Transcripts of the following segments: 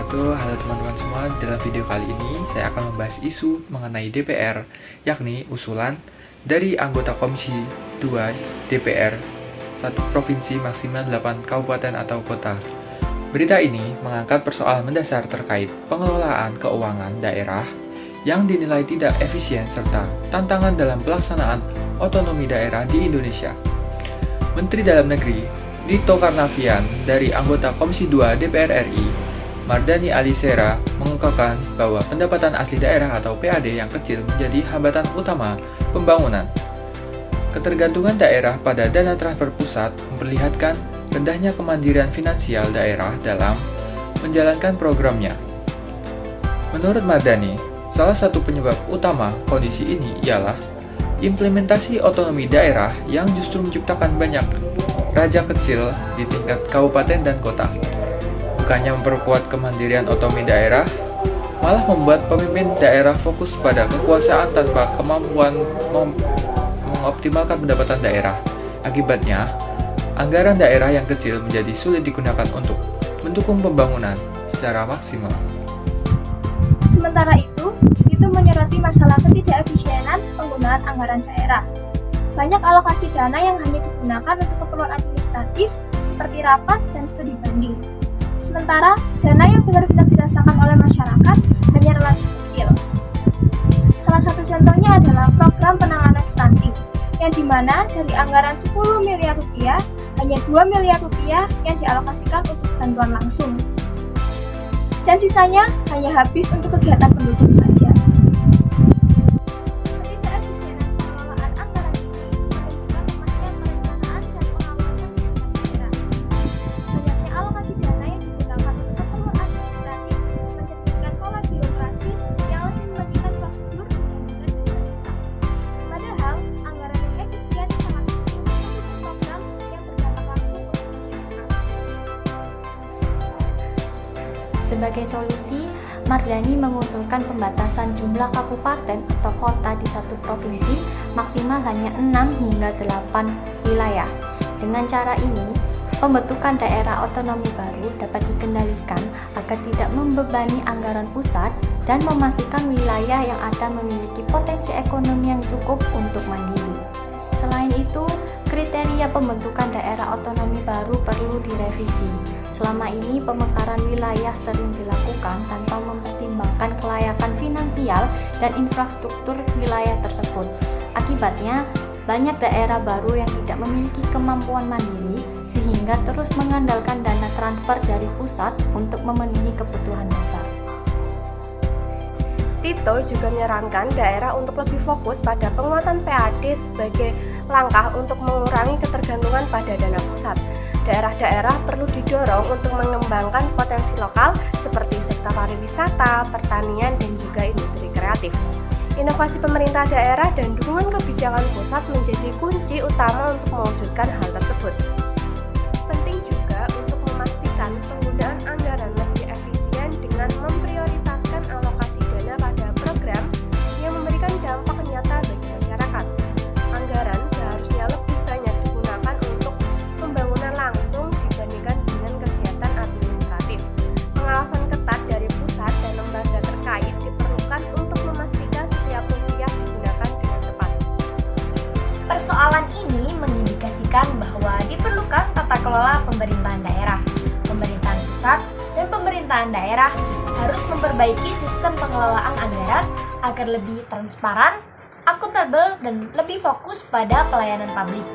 wabarakatuh. Halo teman-teman semua, dalam video kali ini saya akan membahas isu mengenai DPR, yakni usulan dari anggota Komisi 2 DPR satu provinsi maksimal 8 kabupaten atau kota. Berita ini mengangkat persoalan mendasar terkait pengelolaan keuangan daerah yang dinilai tidak efisien serta tantangan dalam pelaksanaan otonomi daerah di Indonesia. Menteri Dalam Negeri Tito Karnavian dari anggota Komisi 2 DPR RI Mardhani Alisera mengungkapkan bahwa pendapatan asli daerah atau PAD yang kecil menjadi hambatan utama pembangunan. Ketergantungan daerah pada dana transfer pusat memperlihatkan rendahnya kemandirian finansial daerah dalam menjalankan programnya. Menurut Mardhani, salah satu penyebab utama kondisi ini ialah implementasi otonomi daerah yang justru menciptakan banyak raja kecil di tingkat kabupaten dan kota. Bukannya memperkuat kemandirian otonomi daerah, malah membuat pemimpin daerah fokus pada kekuasaan tanpa kemampuan mengoptimalkan pendapatan daerah. Akibatnya, anggaran daerah yang kecil menjadi sulit digunakan untuk mendukung pembangunan secara maksimal. Sementara itu menyoroti masalah ketidakefisienan penggunaan anggaran daerah. Banyak alokasi dana yang hanya digunakan untuk keperluan administratif seperti rapat dan studi banding. Sementara dana yang benar-benar dirasakan oleh masyarakat hanya relatif kecil. Salah satu contohnya adalah program penanganan stunting, yang dimana dari anggaran 10 miliar rupiah, hanya 2 miliar rupiah yang dialokasikan untuk bantuan langsung. Dan sisanya hanya habis untuk kegiatan pendukung saja. Ketidakefisienan pengelolaan anggaran ini menunjukkan lemahnya perencanaan dan pengawasan daerah. Banyaknya alokasi dana yang digunakan untuk keperluan administratif mencerminkan pola birokrasi yang lebih mementingkan prosedur dibandingkan fasilitas. Padahal anggaran yang efisien sangat penting untuk mendukung program yang berdampak langsung untuk masyarakat. Sebagai solusi, Mardhani mengusulkan pembatasan jumlah kabupaten atau kota di satu provinsi maksimal hanya 6 hingga 8 wilayah. Dengan cara ini, pembentukan daerah otonomi baru dapat dikendalikan agar tidak membebani anggaran pusat dan memastikan wilayah yang ada memiliki potensi ekonomi yang cukup untuk mandiri. Selain itu, kriteria pembentukan daerah otonomi baru perlu direvisi. Selama ini, pemekaran wilayah sering dilakukan tanpa mempertimbangkan kelayakan finansial dan infrastruktur wilayah tersebut. Akibatnya, banyak daerah baru yang tidak memiliki kemampuan mandiri sehingga terus mengandalkan dana transfer dari pusat untuk memenuhi kebutuhan dasar. Tito juga menyarankan daerah untuk lebih fokus pada penguatan PAD sebagai langkah untuk mengurangi ketergantungan pada dana pusat. Daerah-daerah perlu didorong untuk mengembangkan potensi lokal seperti sektor pariwisata, pertanian, dan juga industri kreatif. Inovasi pemerintah daerah dan dukungan kebijakan pusat menjadi kunci utama untuk mewujudkan hal tersebut. Penting juga untuk memastikan penggunaan anggaran lebih efisien dengan memprioritaskan alokasi dana pada program yang memberikan dampak nyata bagi masyarakat. Anggaran seharusnya lebih banyak digunakan untuk pembangunan langsung dibandingkan dengan kegiatan administratif. Pengawasan ketat dari pusat dan lembaga terkait diperlukan untuk memastikan setiap rupiah digunakan dengan tepat. Persoalan ini mengindikasikan bahwa diperlukan tata kelola pemerintahan daerah. Pemerintahan pusat dan pemerintahan daerah harus memperbaiki sistem pengelolaan anggaran agar lebih transparan, akuntabel, dan lebih fokus pada pelayanan publik.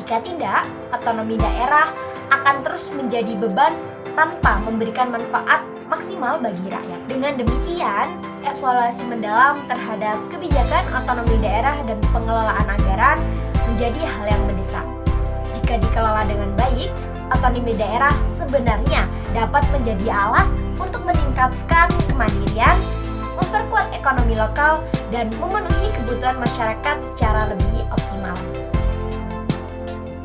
Jika tidak, otonomi daerah akan terus menjadi beban tanpa memberikan manfaat maksimal bagi rakyat. Dengan demikian, evaluasi mendalam terhadap kebijakan otonomi daerah dan pengelolaan anggaran menjadi hal yang mendesak. Jika dikelola dengan baik, otonomi daerah sebenarnya dapat menjadi alat untuk meningkatkan kemandirian, memperkuat ekonomi lokal, dan memenuhi kebutuhan masyarakat secara lebih optimal.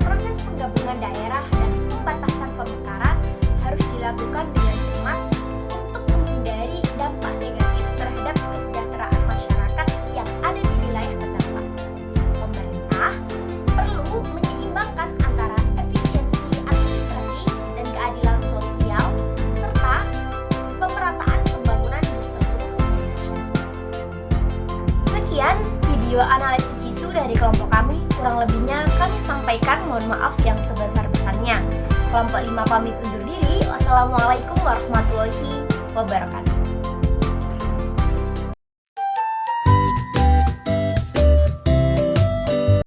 Proses penggabungan daerah dan pembatasan pemekaran harus dilakukan dengan cermat untuk menghindari dampak negatif terhadap kesejahteraan masyarakat yang ada di wilayah terdampak. Pemerintah perlu menyeimbangkan antara efisiensi administrasi dan keadilan sosial serta pemerataan kami, kurang lebihnya kami sampaikan mohon maaf yang sebesar-besarnya. Kelompok 5 pamit undur diri. Wassalamualaikum warahmatullahi wabarakatuh.